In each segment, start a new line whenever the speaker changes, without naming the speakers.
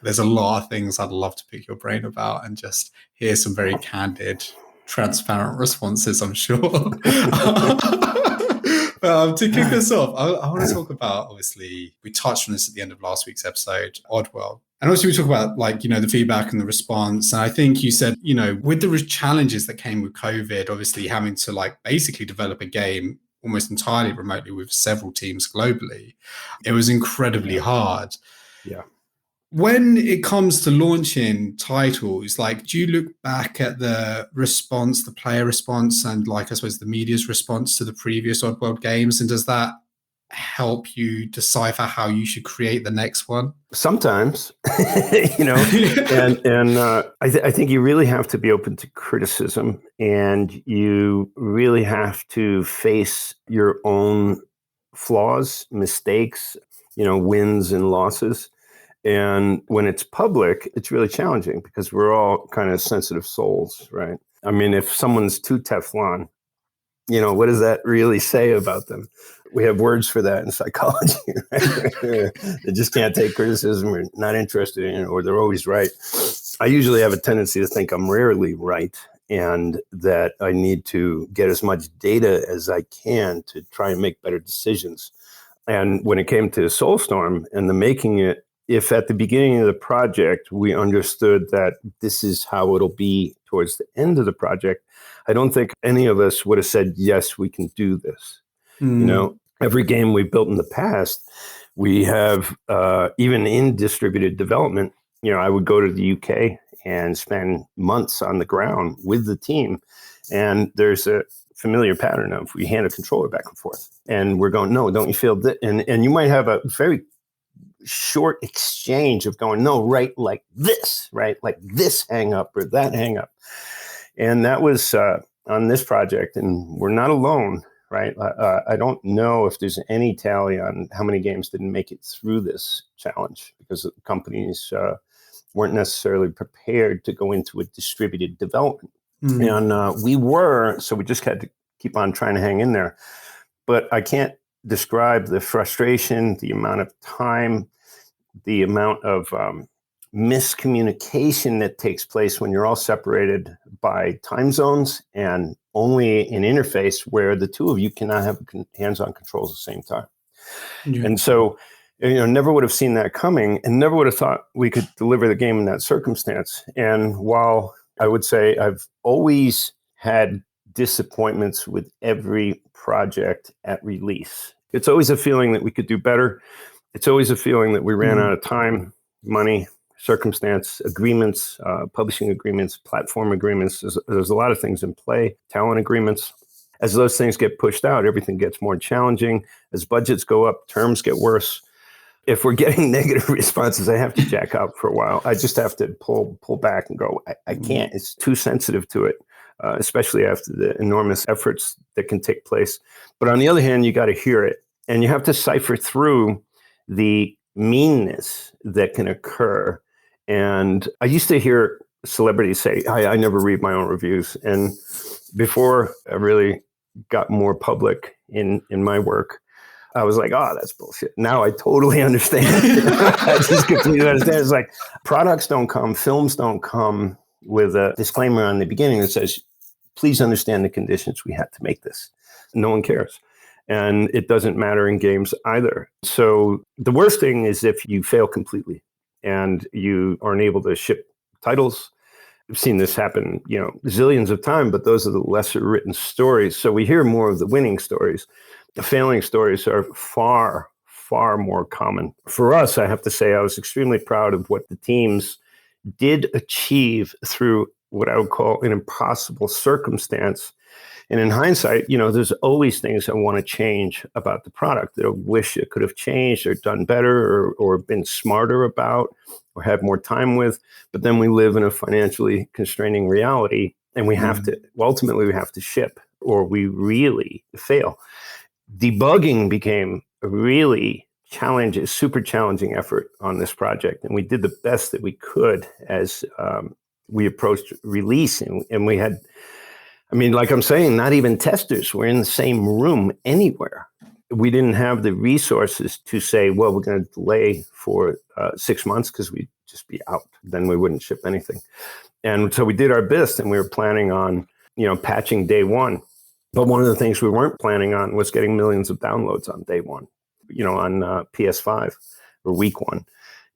there's a lot of things I'd love to pick your brain about and just hear some very candid, transparent responses, I'm sure. To kick this off, I want to talk about, obviously, we touched on this at the end of last week's episode, Oddworld. And also we talk about the feedback and the response. And I think you said, with the challenges that came with COVID, obviously having to basically develop a game almost entirely remotely with several teams globally, it was incredibly hard.
Yeah.
When it comes to launching titles, do you look back at the response, the player response, and I suppose the media's response to the previous Oddworld games, and does that help you decipher how you should create the next one?
Sometimes, and I think you really have to be open to criticism, and you really have to face your own flaws, mistakes, wins and losses. And when it's public, it's really challenging because we're all kind of sensitive souls, right? I mean, if someone's too Teflon, what does that really say about them? We have words for that in psychology, right? They just can't take criticism, or not interested in it, or they're always right. I usually have a tendency to think I'm rarely right, and that I need to get as much data as I can to try and make better decisions. And when it came to Soulstorm and the making it, if at the beginning of the project we understood that this is how it'll be towards the end of the project, I don't think any of us would have said, yes, we can do this. Every game we've built in the past, we have, even in distributed development, I would go to the UK and spend months on the ground with the team. And there's a familiar pattern of we hand a controller back and forth. And we're going, no, don't you feel that? And you might have a very short exchange of going, no, right, like this, right? Like this hang up or that hang up. And that was on this project, and we're not alone, right? I don't know if there's any tally on how many games didn't make it through this challenge because companies weren't necessarily prepared to go into a distributed development. And we were, so we just had to keep on trying to hang in there. But I can't describe the frustration, the amount of time, the amount of miscommunication that takes place when you're all separated by time zones and only an interface where the two of you cannot have hands-on controls at the same time. Yeah. And so, never would have seen that coming and never would have thought we could deliver the game in that circumstance. And while I would say I've always had disappointments with every project at release, it's always a feeling that we could do better. It's always a feeling that we ran out of time, money, circumstance, agreements, publishing agreements, platform agreements. There's a lot of things in play, talent agreements. As those things get pushed out, everything gets more challenging. As budgets go up, terms get worse. If we're getting negative responses, I have to jack out for a while. I just have to pull back and go, I can't. It's too sensitive to it, especially after the enormous efforts that can take place. But on the other hand, you got to hear it. And you have to cipher through the meanness that can occur. And I used to hear celebrities say, I never read my own reviews. And before I really got more public in my work, I was like, oh, that's bullshit. Now I totally understand. I just completely understand. It's like products don't come, films don't come with a disclaimer on the beginning that says, please understand the conditions we had to make this. No one cares. And it doesn't matter in games either. So the worst thing is if you fail completely and you aren't able to ship titles. I've seen this happen, zillions of times, but those are the lesser written stories. So we hear more of the winning stories. The failing stories are far, far more common. For us, I have to say I was extremely proud of what the teams did achieve through what I would call an impossible circumstance. And in hindsight, there's always things I want to change about the product that I wish it could have changed or done better or been smarter about or had more time with. But then we live in a financially constraining reality and we have to, ultimately we have to ship or we really fail. Debugging became a really super challenging effort on this project. And we did the best that we could as we approached release. And we had, like I'm saying, not even testers were in the same room anywhere. We didn't have the resources to say, well, we're going to delay for 6 months because we just be out. Then we wouldn't ship anything. And so we did our best, and we were planning on, patching day one. But one of the things we weren't planning on was getting millions of downloads on day one, on PS5 or week one.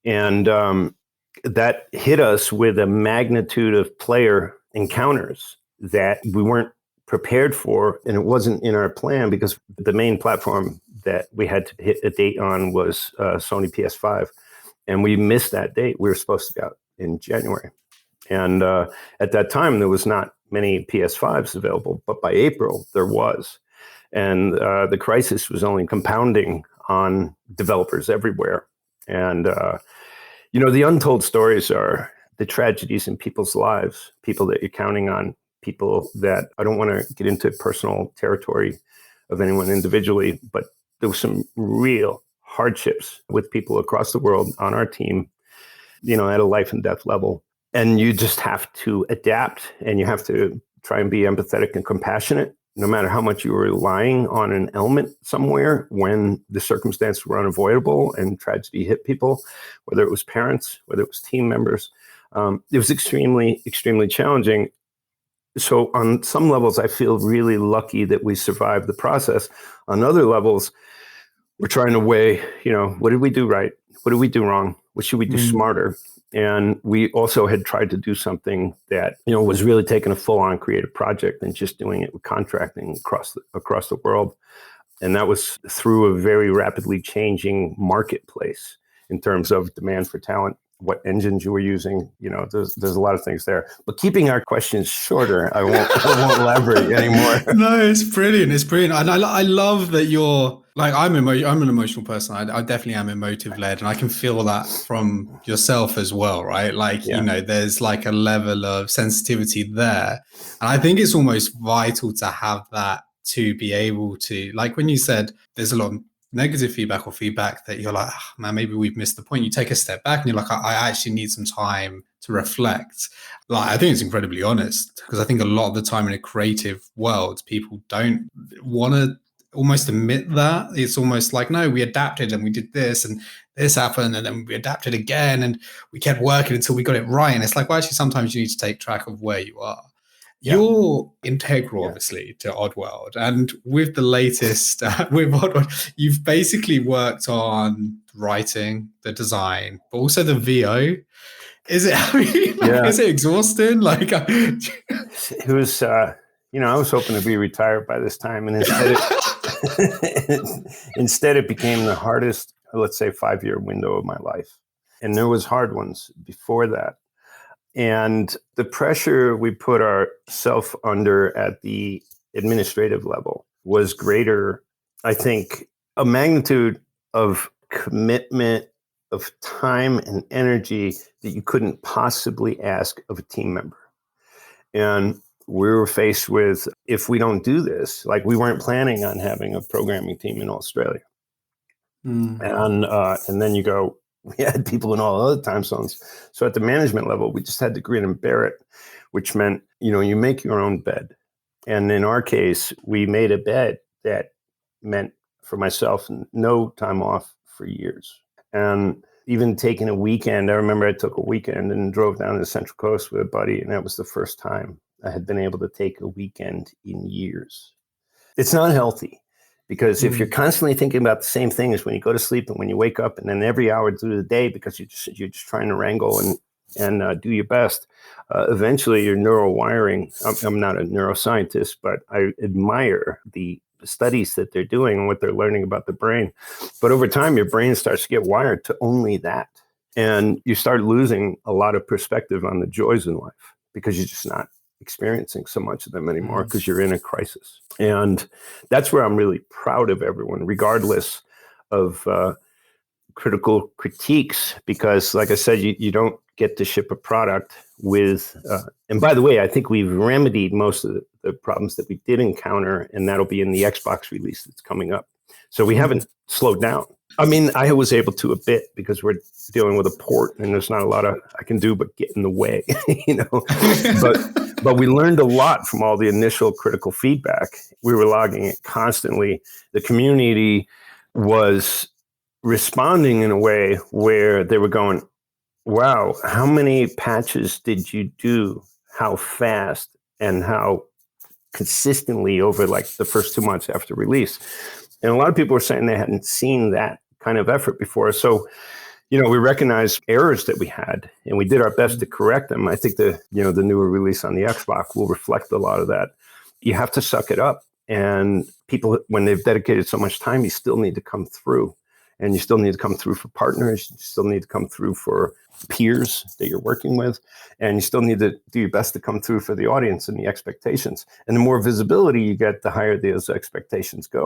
And that hit us with a magnitude of player encounters that we weren't prepared for. And it wasn't in our plan, because the main platform that we had to hit a date on was Sony PS5. And we missed that date. We were supposed to be out in January. And at that time, there was not many PS5s available. But by April, there was. And the crisis was only compounding on developers everywhere. And, the untold stories are the tragedies in people's lives, people that you're counting on, people that, I don't want to get into personal territory of anyone individually, but there was some real hardships with people across the world on our team, at a life and death level. And you just have to adapt, and you have to try and be empathetic and compassionate, no matter how much you were relying on an element somewhere when the circumstances were unavoidable and tragedy hit people, whether it was parents, whether it was team members. It was extremely, extremely challenging. So on some levels, I feel really lucky that we survived the process. On other levels, we're trying to weigh, what did we do right? What did we do wrong? What should we do smarter? And we also had tried to do something that, was really taking a full-on creative project and just doing it with contracting across the world. And that was through a very rapidly changing marketplace in terms of demand for talent, what engines you were using. There's a lot of things there. But keeping our questions shorter, I won't elaborate anymore.
No, it's brilliant. It's brilliant. And I love that you're like, I'm an emotional person. I definitely am emotive led, and I can feel that from yourself as well, right? Like, there's like a level of sensitivity there. And I think it's almost vital to have that, to be able to, like when you said there's a lot of negative feedback or feedback that you're like, oh, man, maybe we've missed the point. You take a step back and you're like, I actually need some time to reflect. Like, I think it's incredibly honest, because I think a lot of the time in a creative world, people don't want to almost admit that. It's almost like, no, we adapted and we did this and this happened, and then we adapted again and we kept working until we got it right. And it's like, well, actually, sometimes you need to take track of where you are. Yeah. You're integral, obviously, to Oddworld. And with the latest, with Oddworld, you've basically worked on writing, the design, but also the VO. Is it, is it exhausting? Like,
it was, I was hoping to be retired by this time. And instead it became the hardest, let's say, 5-year window of my life. And there was hard ones before that. And the pressure we put ourselves under at the administrative level was greater, I think, a magnitude of commitment, of time and energy that you couldn't possibly ask of a team member. And we were faced with, if we don't do this, like we weren't planning on having a programming team in Australia. And then you go, we had people in all other time zones. So at the management level, we just had to grin and bear it, which meant, you make your own bed. And in our case, we made a bed that meant for myself, no time off for years. And even taking a weekend, I remember I took a weekend and drove down to the Central Coast with a buddy. And that was the first time I had been able to take a weekend in years. It's not healthy. Because if you're constantly thinking about the same things when you go to sleep and when you wake up, and then every hour through the day, because you're just trying to wrangle and do your best, eventually your neural wiring. I'm not a neuroscientist, but I admire the studies that they're doing and what they're learning about the brain. But over time, your brain starts to get wired to only that, and you start losing a lot of perspective on the joys in life because you're just not experiencing so much of them anymore because you're in a crisis. And that's where I'm really proud of everyone, regardless of critical critiques, because like I said, you don't get to ship a product with, and by the way, I think we've remedied most of the problems that we did encounter, and that'll be in the Xbox release that's coming up. So we haven't slowed down. I mean, I was able to a bit because we're dealing with a port and there's not a lot I can do but get in the way, But we learned a lot from all the initial critical feedback. We were logging it constantly. The community was responding in a way where they were going, Wow. How many patches did you do? How fast and how consistently over like the first 2 months after release? And a lot of people were saying they hadn't seen that kind of effort before. So, we recognized errors that we had and we did our best to correct them. I think the newer release on the Xbox will reflect a lot of that. You have to suck it up. And people, when they've dedicated so much time, you still need to come through. And you still need to come through for partners. You still need to come through for peers that you're working with. And you still need to do your best to come through for the audience and the expectations. And the more visibility you get, the higher those expectations go.